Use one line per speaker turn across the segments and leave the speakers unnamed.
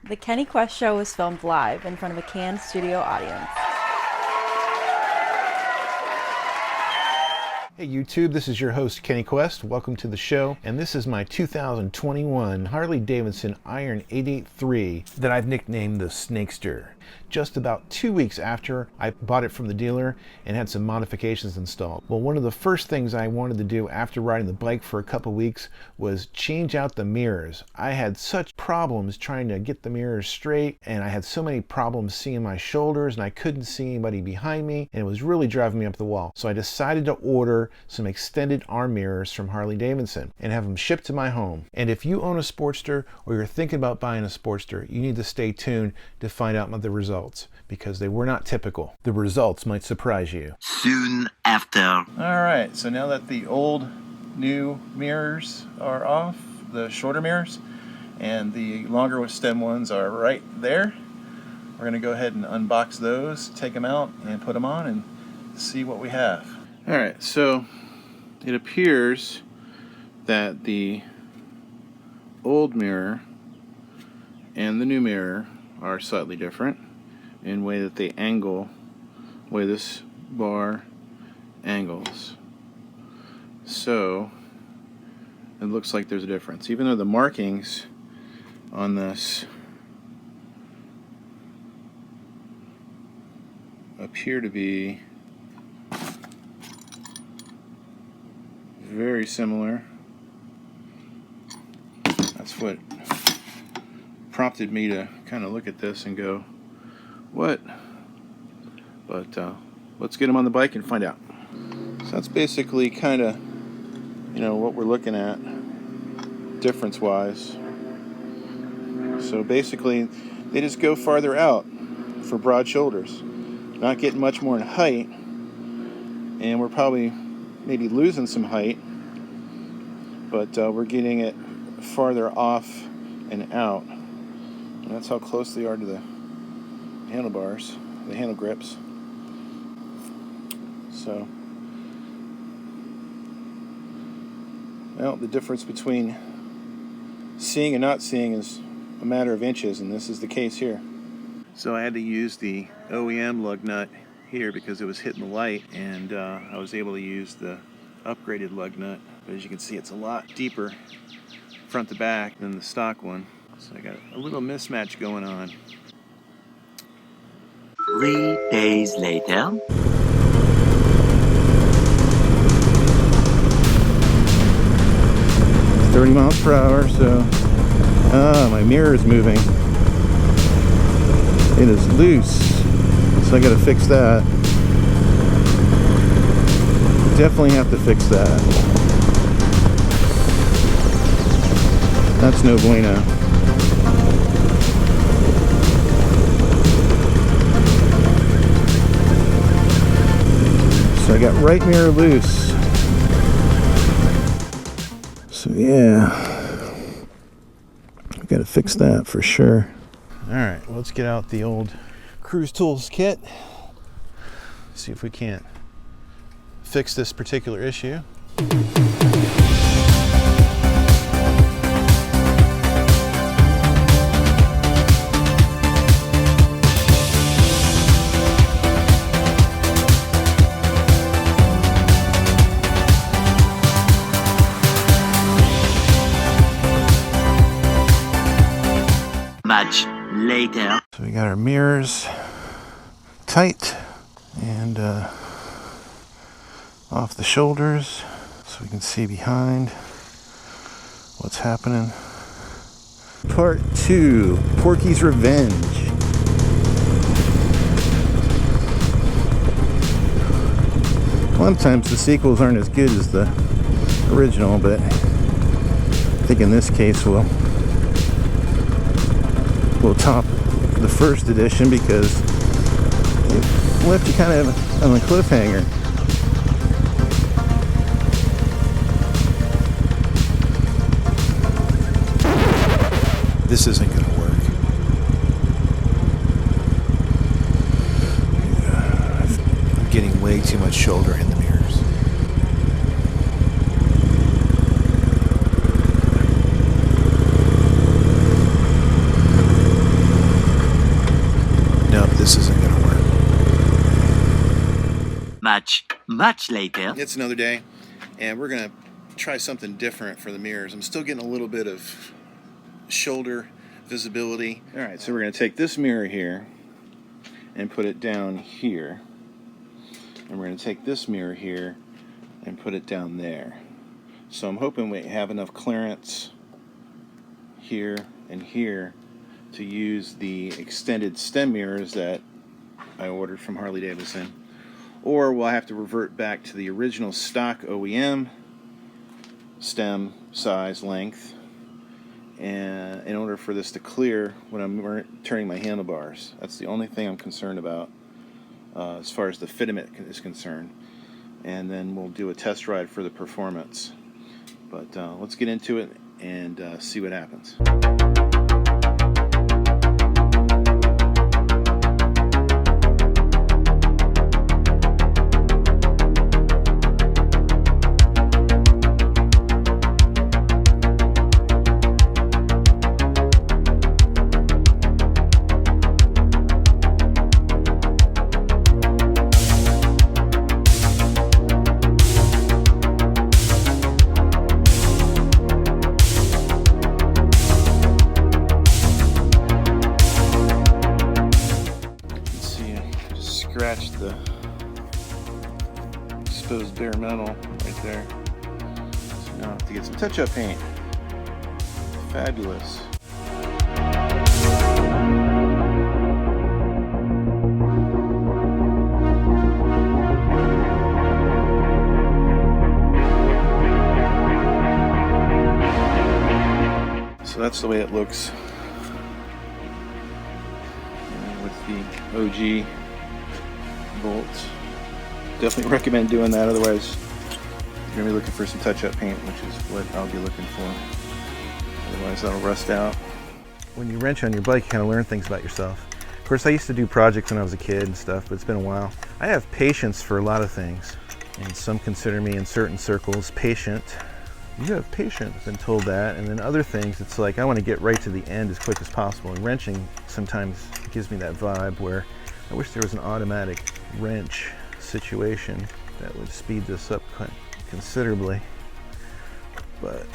The Kenny Quest show was filmed live in front of a canned studio audience.
Hey YouTube, this is your host Kenny Quest. Welcome to the show, and this is my 2021 Harley Davidson Iron 883 that I've nicknamed the Snakester. Just about 2 weeks after I bought it from the dealer and had some modifications installed. Well, one of the first things I wanted to do after riding the bike for a couple weeks was change out the mirrors. I had such problems trying to get the mirrors straight, and I had so many problems seeing my shoulders, and I couldn't see anybody behind me, and it was really driving me up the wall. So I decided to order some extended arm mirrors from Harley Davidson and have them shipped to my home. And if you own a Sportster or you're thinking about buying a Sportster, you need to stay tuned to find out the results, because they were not typical. The results might surprise you.
Soon after.
All right, so now that the old new mirrors are off, the shorter mirrors, and the longer with stem ones are right there, we're gonna go ahead and unbox those, take them out and put them on and see what we have. All right, so it appears that the old mirror and the new mirror are slightly different in way that they angle, way this bar angles. So it looks like there's a difference, even though the markings on this appear to be very similar. That's what prompted me to kind of look at this and go, what? But let's get them on the bike and find out. So that's basically kind of, you know, what we're looking at difference wise. So basically they just go farther out for broad shoulders, not getting much more in height, and we're probably maybe losing some height, but we're getting it farther off and out, and that's how close they are to the handlebars, the handle grips. So, well, the difference between seeing and not seeing is a matter of inches, and this is the case here. So I had to use the OEM lug nut here because it was hitting the light, and I was able to use the upgraded lug nut. But as you can see, it's a lot deeper front to back than the stock one. So I got a little mismatch going on.
3 days later.
30 miles per hour, so my mirror is moving. It is loose, so I gotta fix that. Definitely have to fix that. That's no bueno. So I got right mirror loose. So yeah, I gotta fix that for sure. All right, let's get out the old Cruz Tools kit. See if we can't fix this particular issue.
Much later.
So we got our mirrors tight and off the shoulders so we can see behind what's happening. Part 2, Porky's Revenge. A lot of times the sequels aren't as good as the original, but I think in this case we'll top the first edition because it left you kind of on a cliffhanger. This isn't going to work. I'm getting way too much shoulder in the mirrors. up, this isn't going to work.
Much later.
It's another day, and we're going to try something different for the mirrors. I'm still getting a little bit of shoulder visibility. All right, so we're going to take this mirror here and put it down here. And we're going to take this mirror here and put it down there. So I'm hoping we have enough clearance here and here to use the extended stem mirrors that I ordered from Harley Davidson. Or we'll have to revert back to the original stock OEM stem size length and in order for this to clear when I'm turning my handlebars. That's the only thing I'm concerned about as far as the fitment is concerned. And then we'll do a test ride for the performance. But let's get into it and see what happens. Scratch the exposed bare metal right there. So now I have to get some touch-up paint. Fabulous. So that's the way it looks with the OG bolts. Definitely recommend doing that, otherwise you're going to be looking for some touch-up paint, which is what I'll be looking for. Otherwise that'll rust out. When you wrench on your bike, you kind of learn things about yourself. Of course, I used to do projects when I was a kid and stuff, but it's been a while. I have patience for a lot of things, and some consider me in certain circles patient. You have patience, I've been told that. And then other things, it's like I want to get right to the end as quick as possible. And wrenching sometimes gives me that vibe where I wish there was an automatic wrench situation that would speed this up quite considerably, but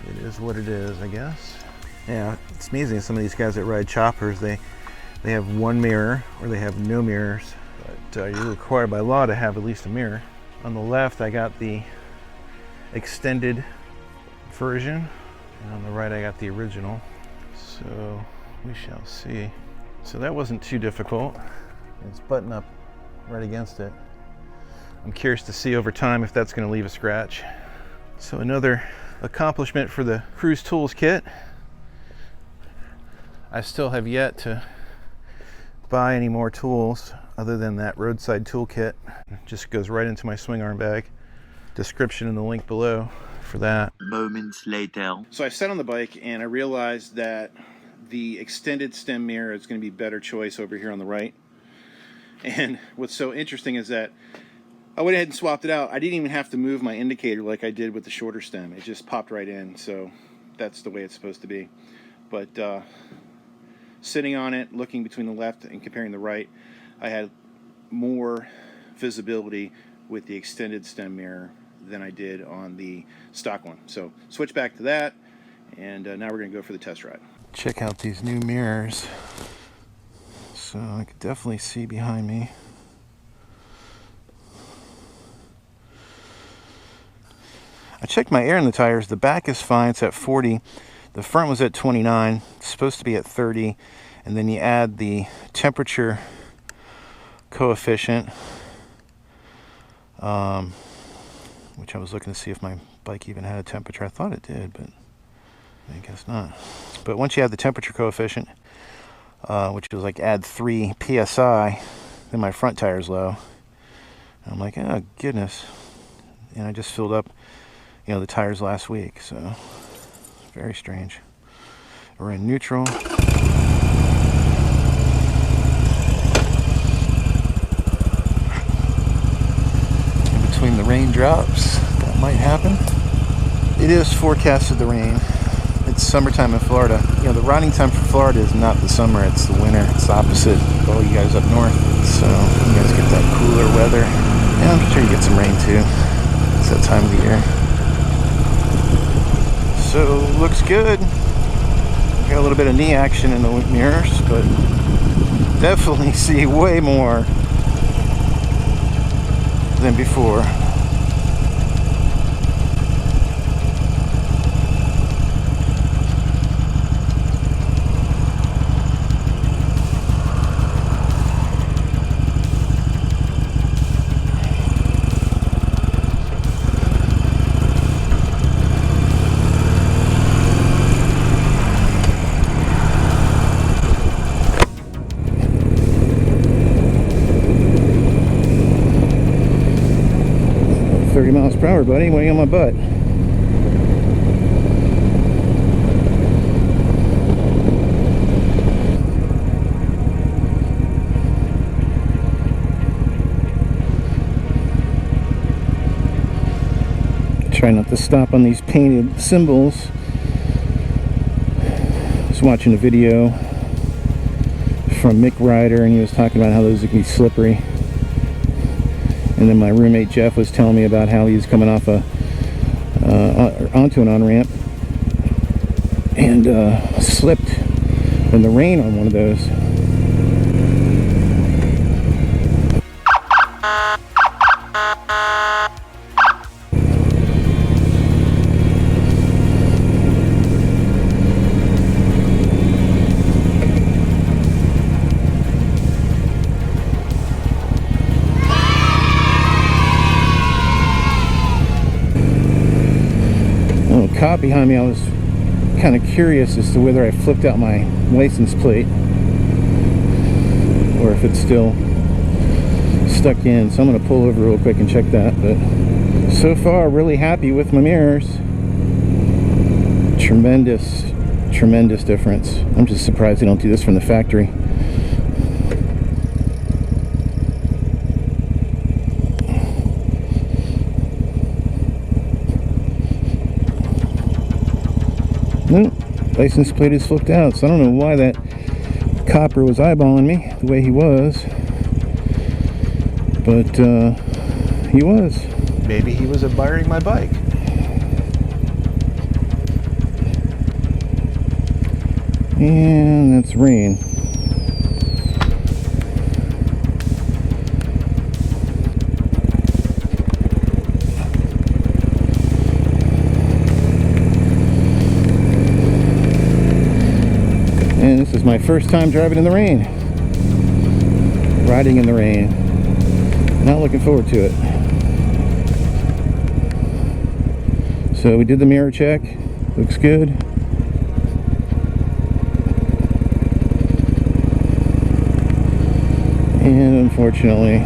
it is what it is, I guess. Yeah, it's amazing. Some of these guys that ride choppers, they have one mirror or they have no mirrors, but you're required by law to have at least a mirror. On the left, I got the extended version, and on the right, I got the original. So we shall see. So that wasn't too difficult. It's buttoned up right against it. I'm curious to see over time if that's going to leave a scratch. So another accomplishment for the Cruz Tools kit. I still have yet to buy any more tools other than that Roadside toolkit. It just goes right into my swing arm bag. Description in the link below for that.
Moments later.
So I sat on the bike and I realized that the extended stem mirror is going to be a better choice over here on the right. And what's so interesting is that I went ahead and swapped it out. I didn't even have to move my indicator like I did with the shorter stem. It just popped right in. So that's the way it's supposed to be. But sitting on it, looking between the left and comparing the right, I had more visibility with the extended stem mirror than I did on the stock one. So switch back to that, and now we're going to go for the test ride. Check out these new mirrors. So I can definitely see behind me. I checked my air in the tires. The back is fine. It's at 40. The front was at 29. It's supposed to be at 30. And then you add the temperature coefficient, which I was looking to see if my bike even had a temperature. I thought it did, but I guess not. But once you add the temperature coefficient, which was like add 3 psi, then my front tire's low. And I'm like, oh goodness. And I just filled up, the tires last week, so it's very strange. We're in neutral. In between the raindrops, that might happen. It is forecasted to rain. It it's summertime in Florida. You know, the riding time for Florida is not the summer, it's the winter. It's the opposite of all you guys up north. So you guys get that cooler weather. And I'm sure you get some rain too. It's that time of the year. So looks good. Got a little bit of knee action in the mirrors, but definitely see way more than before. Miles per hour, buddy. Waiting on my butt. Try not to stop on these painted symbols. I was watching a video from Mick Ryder, and he was talking about how those can be slippery. And then my roommate Jeff was telling me about how he's coming off onto an on-ramp and slipped in the rain on one of those. Cop behind me, I was kind of curious as to whether I flipped out my license plate or if it's still stuck in, so I'm going to pull over real quick and check that. But so far, really happy with my mirrors. Tremendous difference. I'm just surprised they don't do this from the factory. Nope, license plate is flipped out, so I don't know why that copper was eyeballing me the way he was, but he was.
Maybe he was admiring my bike.
And that's rain. And this is my first time driving in the rain. Riding in the rain. Not looking forward to it. So we did the mirror check. Looks good. And unfortunately,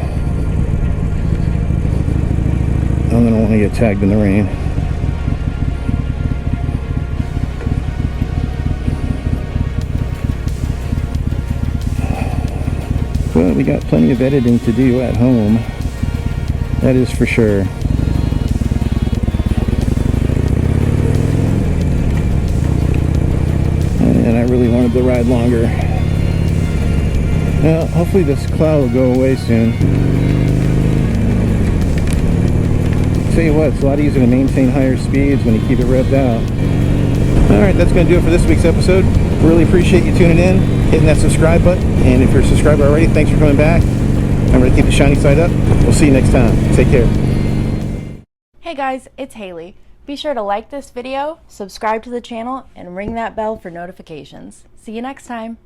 I'm going to want to get tagged in the rain. But we got plenty of editing to do at home. That is for sure. And I really wanted to ride longer. Well, hopefully this cloud will go away soon. Tell you what, it's a lot easier to maintain higher speeds when you keep it revved out. Alright, that's going to do it for this week's episode. Really appreciate you tuning in, hitting that subscribe button, and if you're a subscriber already, thanks for coming back. Remember to keep the shiny side up. We'll see you next time. Take care.
Hey guys, it's Haley. Be sure to like this video, subscribe to the channel, and ring that bell for notifications. See you next time.